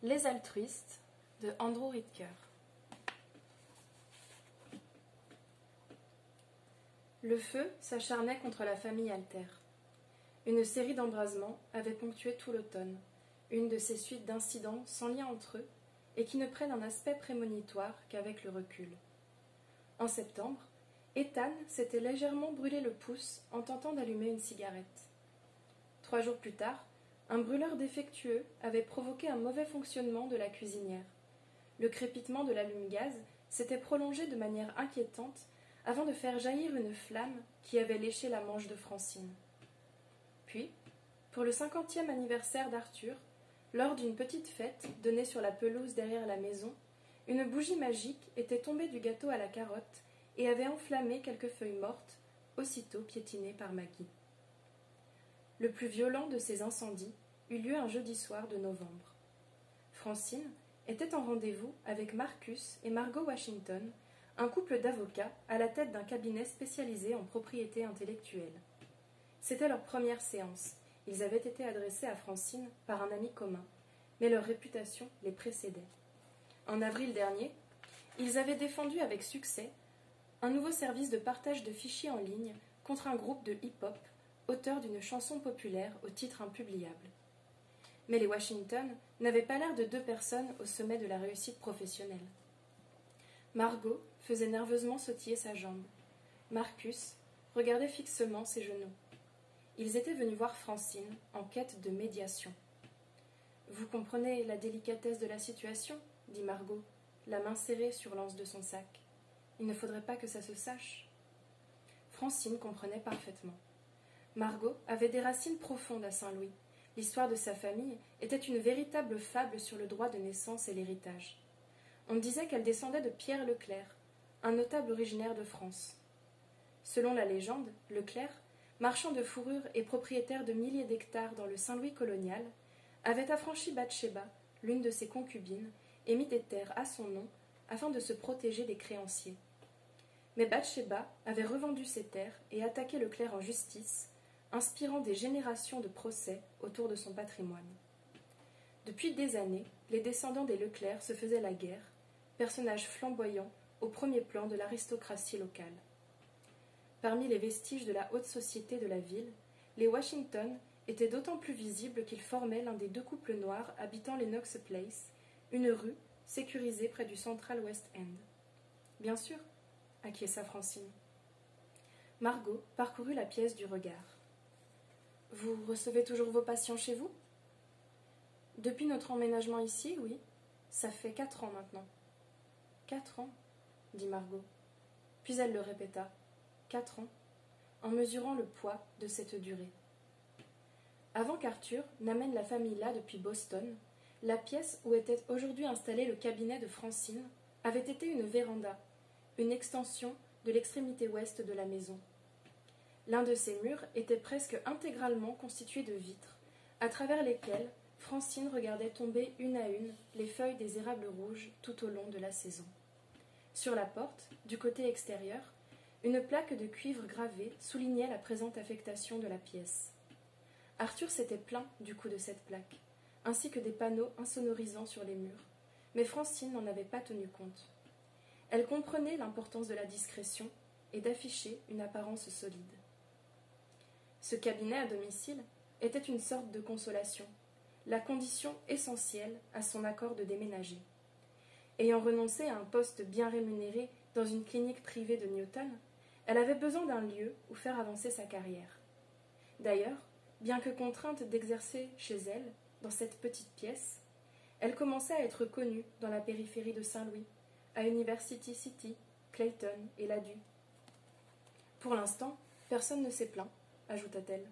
Les altruistes de Andrew Ridker. Le feu s'acharnait contre la famille Alter. Une série d'embrasements avait ponctué tout l'automne, une de ces suites d'incidents sans lien entre eux et qui ne prennent un aspect prémonitoire qu'avec le recul. En septembre, Ethan s'était légèrement brûlé le pouce en tentant d'allumer une cigarette. 3 jours plus tard, un brûleur défectueux avait provoqué un mauvais fonctionnement de la cuisinière. Le crépitement de l'allume-gaz s'était prolongé de manière inquiétante avant de faire jaillir une flamme qui avait léché la manche de Francine. Puis, pour le 50e anniversaire d'Arthur, lors d'une petite fête donnée sur la pelouse derrière la maison, une bougie magique était tombée du gâteau à la carotte et avait enflammé quelques feuilles mortes, aussitôt piétinées par Maggie. Le plus violent de ces incendies eut lieu un jeudi soir de novembre. Francine était en rendez-vous avec Marcus et Margot Washington, un couple d'avocats à la tête d'un cabinet spécialisé en propriété intellectuelle. C'était leur première séance. Ils avaient été adressés à Francine par un ami commun, mais leur réputation les précédait. En avril dernier, ils avaient défendu avec succès un nouveau service de partage de fichiers en ligne contre un groupe de hip-hop, auteur d'une chanson populaire au titre impubliable. Mais les Washington n'avaient pas l'air de 2 personnes au sommet de la réussite professionnelle. Margot faisait nerveusement sautiller sa jambe. Marcus regardait fixement ses genoux. Ils étaient venus voir Francine en quête de médiation. « Vous comprenez la délicatesse de la situation ?» dit Margot, la main serrée sur l'anse de son sac. « Il ne faudrait pas que ça se sache. » Francine comprenait parfaitement. Margot avait des racines profondes à Saint-Louis. L'histoire de sa famille était une véritable fable sur le droit de naissance et l'héritage. On disait qu'elle descendait de Pierre Leclerc, un notable originaire de France. Selon la légende, Leclerc, marchand de fourrure et propriétaire de milliers d'hectares dans le Saint-Louis colonial, avait affranchi Bathsheba, l'une de ses concubines, et mis des terres à son nom afin de se protéger des créanciers. Mais Bathsheba avait revendu ses terres et attaqué Leclerc en justice, inspirant des générations de procès autour de son patrimoine. Depuis des années, les descendants des Leclerc se faisaient la guerre, personnages flamboyants au premier plan de l'aristocratie locale. Parmi les vestiges de la haute société de la ville, les Washington étaient d'autant plus visibles qu'ils formaient l'un des 2 couples noirs habitant Lenox Place, une rue sécurisée près du Central West End. Bien sûr, acquiesça Francine. Margot parcourut la pièce du regard. « Vous recevez toujours vos patients chez vous ?»« Depuis notre emménagement ici, oui. Ça fait 4 ans maintenant. »« 4 ans ?» dit Margot. Puis elle le répéta. 4 ans, en mesurant le poids de cette durée. Avant qu'Arthur n'amène la famille là depuis Boston, la pièce où était aujourd'hui installé le cabinet de Francine avait été une véranda, une extension de l'extrémité ouest de la maison. L'un de ses murs était presque intégralement constitué de vitres, à travers lesquelles Francine regardait tomber une à une les feuilles des érables rouges tout au long de la saison. Sur la porte, du côté extérieur, une plaque de cuivre gravé soulignait la présente affectation de la pièce. Arthur s'était plaint du coût de cette plaque, ainsi que des panneaux insonorisants sur les murs, mais Francine n'en avait pas tenu compte. Elle comprenait l'importance de la discrétion et d'afficher une apparence solide. Ce cabinet à domicile était une sorte de consolation, la condition essentielle à son accord de déménager. Ayant renoncé à un poste bien rémunéré dans une clinique privée de Newton, elle avait besoin d'un lieu où faire avancer sa carrière. D'ailleurs, bien que contrainte d'exercer chez elle, dans cette petite pièce, elle commençait à être connue dans la périphérie de Saint-Louis, à University City, Clayton et Ladue. Pour l'instant, personne ne s'est plaint, ajouta-t-elle.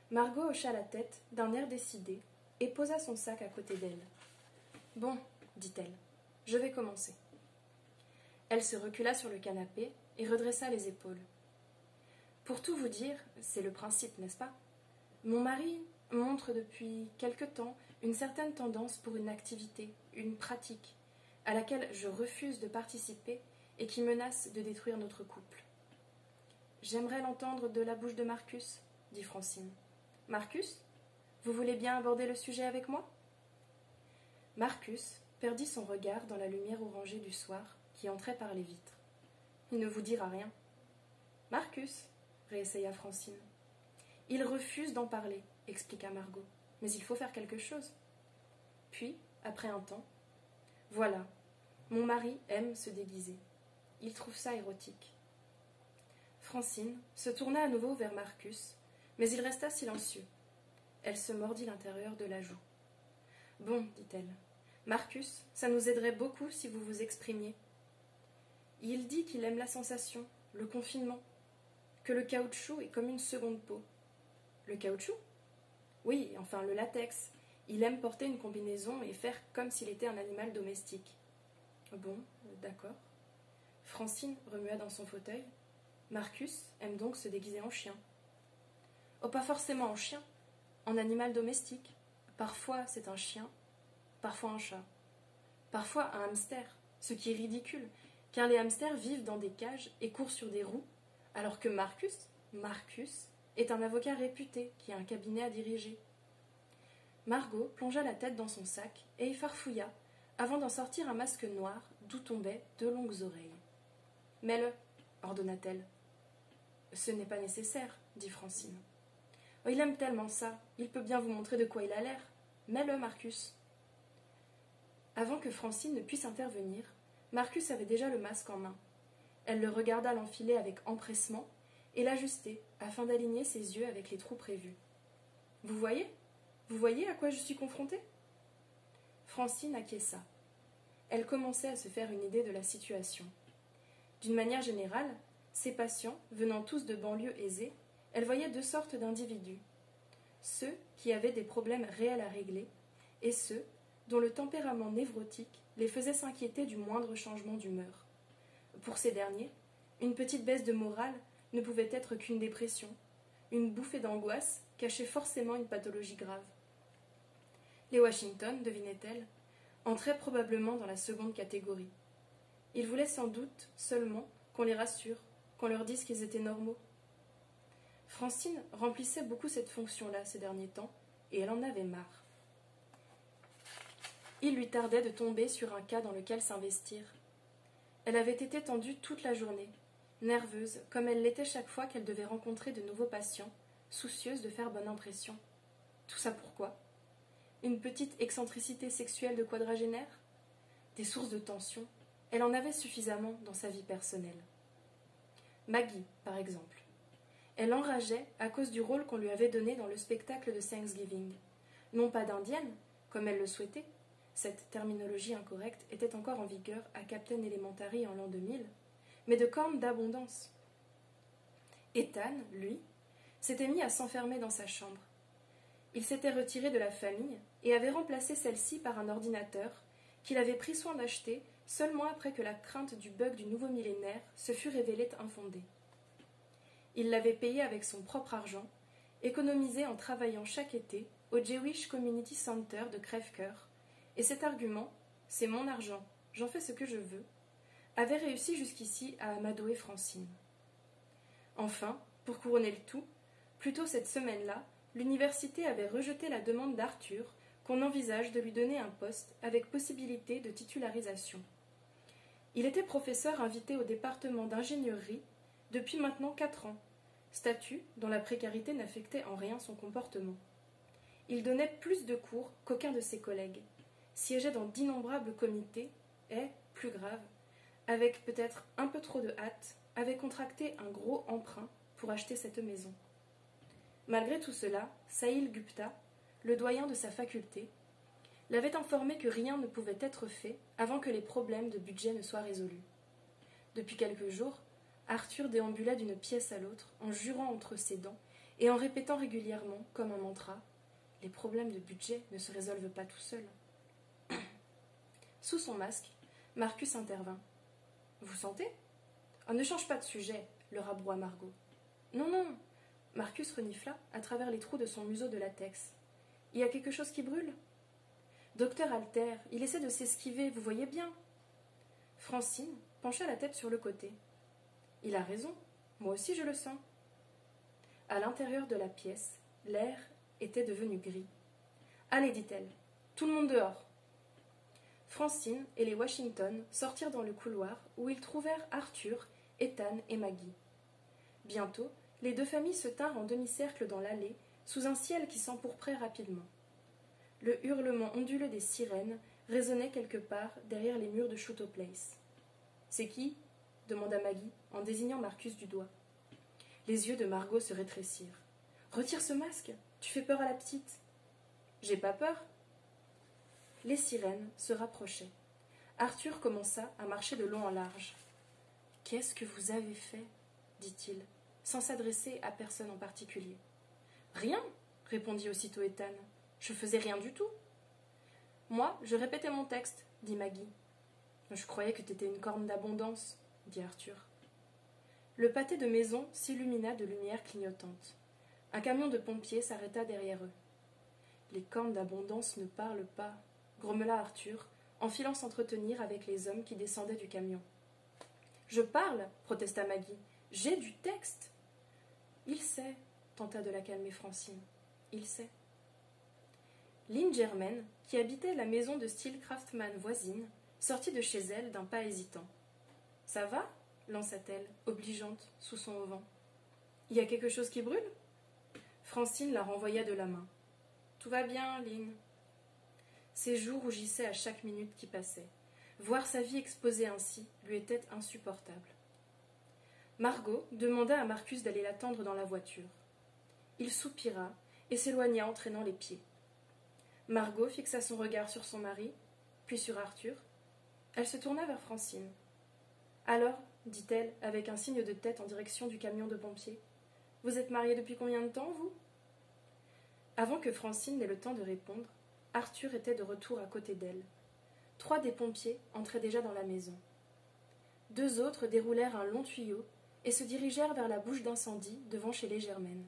Margot hocha la tête d'un air décidé et posa son sac à côté d'elle. « Bon, dit-elle, je vais commencer. » Elle se recula sur le canapé et redressa les épaules. « Pour tout vous dire, c'est le principe, n'est-ce pas? Mon mari montre depuis quelque temps une certaine tendance pour une activité, une pratique, à laquelle je refuse de participer et qui menace de détruire notre couple. »« J'aimerais l'entendre de la bouche de Marcus, » dit Francine. « Marcus, vous voulez bien aborder le sujet avec moi ?» Marcus perdit son regard dans la lumière orangée du soir qui entrait par les vitres. « Il ne vous dira rien. »« Marcus » réessaya Francine. « Il refuse d'en parler, » expliqua Margot. « Mais il faut faire quelque chose. » Puis, après un temps, « Voilà, mon mari aime se déguiser. Il trouve ça érotique. » Francine se tourna à nouveau vers Marcus, mais il resta silencieux. Elle se mordit l'intérieur de la joue. « Bon, dit-elle, Marcus, ça nous aiderait beaucoup si vous vous exprimiez. Il dit qu'il aime la sensation, le confinement, que le caoutchouc est comme une seconde peau. » « Le caoutchouc ? Oui, enfin le latex. Il aime porter une combinaison et faire comme s'il était un animal domestique. » « Bon, d'accord. » Francine remua dans son fauteuil. Marcus aime donc se déguiser en chien. « Oh, pas forcément en chien, en animal domestique. Parfois c'est un chien, parfois un chat, parfois un hamster, ce qui est ridicule, car les hamsters vivent dans des cages et courent sur des roues, alors que Marcus est un avocat réputé qui a un cabinet à diriger. » Margot plongea la tête dans son sac et y farfouilla, avant d'en sortir un masque noir d'où tombaient 2 longues oreilles. « Mets-le, » ordonna-t-elle. « Ce n'est pas nécessaire, » dit Francine. « Oh, il aime tellement ça, il peut bien vous montrer de quoi il a l'air. Mets-le, Marcus. » Avant que Francine ne puisse intervenir, Marcus avait déjà le masque en main. Elle le regarda l'enfiler avec empressement et l'ajuster afin d'aligner ses yeux avec les trous prévus. « Vous voyez à quoi je suis confrontée ?» Francine acquiesça. Elle commençait à se faire une idée de la situation. D'une manière générale, ses patients, venant tous de banlieues aisées, elle voyait 2 sortes d'individus. Ceux qui avaient des problèmes réels à régler et ceux dont le tempérament névrotique les faisait s'inquiéter du moindre changement d'humeur. Pour ces derniers, une petite baisse de morale ne pouvait être qu'une dépression. Une bouffée d'angoisse cachait forcément une pathologie grave. Les Washington, devinait-elle, entraient probablement dans la seconde catégorie. Ils voulaient sans doute seulement qu'on les rassure, qu'on leur dise qu'ils étaient normaux. Francine remplissait beaucoup cette fonction-là ces derniers temps, et elle en avait marre. Il lui tardait de tomber sur un cas dans lequel s'investir. Elle avait été tendue toute la journée, nerveuse comme elle l'était chaque fois qu'elle devait rencontrer de nouveaux patients, soucieuse de faire bonne impression. Tout ça pourquoi ? Une petite excentricité sexuelle de quadragénaire ? Des sources de tension, elle en avait suffisamment dans sa vie personnelle. Maggie, par exemple. Elle enrageait à cause du rôle qu'on lui avait donné dans le spectacle de Thanksgiving. Non pas d'indienne, comme elle le souhaitait, cette terminologie incorrecte était encore en vigueur à Captain Elementary en l'an 2000, mais de cornes d'abondance. Ethan, lui, s'était mis à s'enfermer dans sa chambre. Il s'était retiré de la famille et avait remplacé celle-ci par un ordinateur qu'il avait pris soin d'acheter seulement après que la crainte du bug du nouveau millénaire se fût révélée infondée. Il l'avait payé avec son propre argent, économisé en travaillant chaque été au Jewish Community Center de Crève-Cœur, et cet argument « c'est mon argent, j'en fais ce que je veux » avait réussi jusqu'ici à amadouer Francine. Enfin, pour couronner le tout, plus tôt cette semaine-là, l'université avait rejeté la demande d'Arthur qu'on envisage de lui donner un poste avec possibilité de titularisation. Il était professeur invité au département d'ingénierie depuis maintenant 4 ans, statut dont la précarité n'affectait en rien son comportement. Il donnait plus de cours qu'aucun de ses collègues, siégeait dans d'innombrables comités et, plus grave, avec peut-être un peu trop de hâte, avait contracté un gros emprunt pour acheter cette maison. Malgré tout cela, Sahil Gupta, le doyen de sa faculté, l'avait informé que rien ne pouvait être fait avant que les problèmes de budget ne soient résolus. Depuis quelques jours, Arthur déambulait d'une pièce à l'autre en jurant entre ses dents et en répétant régulièrement, comme un mantra, « Les problèmes de budget ne se résolvent pas tout seuls. » Sous son masque, Marcus intervint. « Vous sentez ? Oh, ne change pas de sujet, le rabroua Margot. Non, non. Marcus renifla à travers les trous de son museau de latex. Il y a quelque chose qui brûle ? Docteur Alter, il essaie de s'esquiver, vous voyez bien. Francine pencha la tête sur le côté. Il a raison, moi aussi je le sens. À l'intérieur de la pièce, l'air était devenu gris. Allez, dit-elle, tout le monde dehors. Francine et les Washington sortirent dans le couloir où ils trouvèrent Arthur, Ethan et Maggie. Bientôt, les deux familles se tinrent en demi-cercle dans l'allée, sous un ciel qui s'empourprait rapidement. Le hurlement onduleux des sirènes résonnait quelque part derrière les murs de Chouteau Place. « C'est qui » demanda Maggie en désignant Marcus du doigt. Les yeux de Margot se rétrécirent. « Retire ce masque, tu fais peur à la petite. »« J'ai pas peur. » Les sirènes se rapprochaient. Arthur commença à marcher de long en large. « Qu'est-ce que vous avez fait » dit-il, sans s'adresser à personne en particulier. « Rien, » répondit aussitôt Ethan. « Je faisais rien du tout. »« Moi, je répétais mon texte, » dit Maggie. « Je croyais que t'étais une corne d'abondance, » dit Arthur. Le pâté de maison s'illumina de lumières clignotantes. Un camion de pompiers s'arrêta derrière eux. « Les cornes d'abondance ne parlent pas, » grommela Arthur, en filant s'entretenir avec les hommes qui descendaient du camion. « Je parle, » protesta Maggie. « J'ai du texte. »« Il sait, » tenta de la calmer Francine. « Il sait. » Lynn Germain, qui habitait la maison de style craftsman voisine, sortit de chez elle d'un pas hésitant. « Ça va » lança-t-elle, obligeante, sous son auvent. « Il y a quelque chose qui brûle ?» Francine la renvoya de la main. « Tout va bien, Lynn. » Ses joues rougissaient à chaque minute qui passait. Voir sa vie exposée ainsi lui était insupportable. Margot demanda à Marcus d'aller l'attendre dans la voiture. Il soupira et s'éloigna en traînant les pieds. Margot fixa son regard sur son mari, puis sur Arthur. Elle se tourna vers Francine. « Alors, dit-elle, avec un signe de tête en direction du camion de pompiers, vous êtes mariés depuis combien de temps, vous ?» Avant que Francine n'ait le temps de répondre, Arthur était de retour à côté d'elle. 3 des pompiers entraient déjà dans la maison. 2 autres déroulèrent un long tuyau et se dirigèrent vers la bouche d'incendie devant chez les Germaine.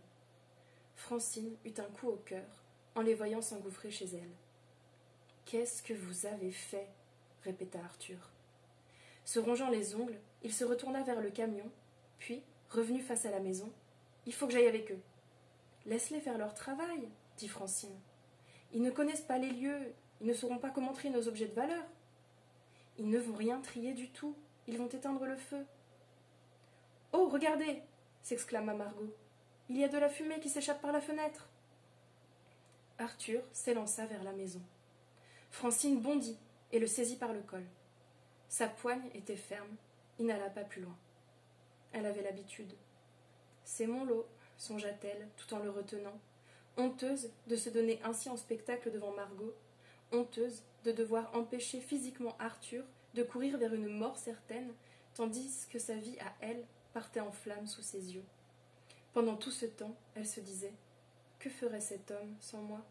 Francine eut un coup au cœur en les voyant s'engouffrer chez elle. « Qu'est-ce que vous avez fait » répéta Arthur. Se rongeant les ongles, il se retourna vers le camion, puis, revenu face à la maison, « Il faut que j'aille avec eux. »« Laisse-les faire leur travail, » dit Francine. « Ils ne connaissent pas les lieux, ils ne sauront pas comment trier nos objets de valeur. »« Ils ne vont rien trier du tout, ils vont éteindre le feu. »« Oh, regardez » s'exclama Margot. « Il y a de la fumée qui s'échappe par la fenêtre. » Arthur s'élança vers la maison. Francine bondit et le saisit par le col. Sa poigne était ferme, il n'alla pas plus loin. Elle avait l'habitude. « C'est mon lot », songea-t-elle, tout en le retenant, honteuse de se donner ainsi en spectacle devant Margot, honteuse de devoir empêcher physiquement Arthur de courir vers une mort certaine, tandis que sa vie à elle partait en flammes sous ses yeux. Pendant tout ce temps, elle se disait « Que ferait cet homme sans moi ?»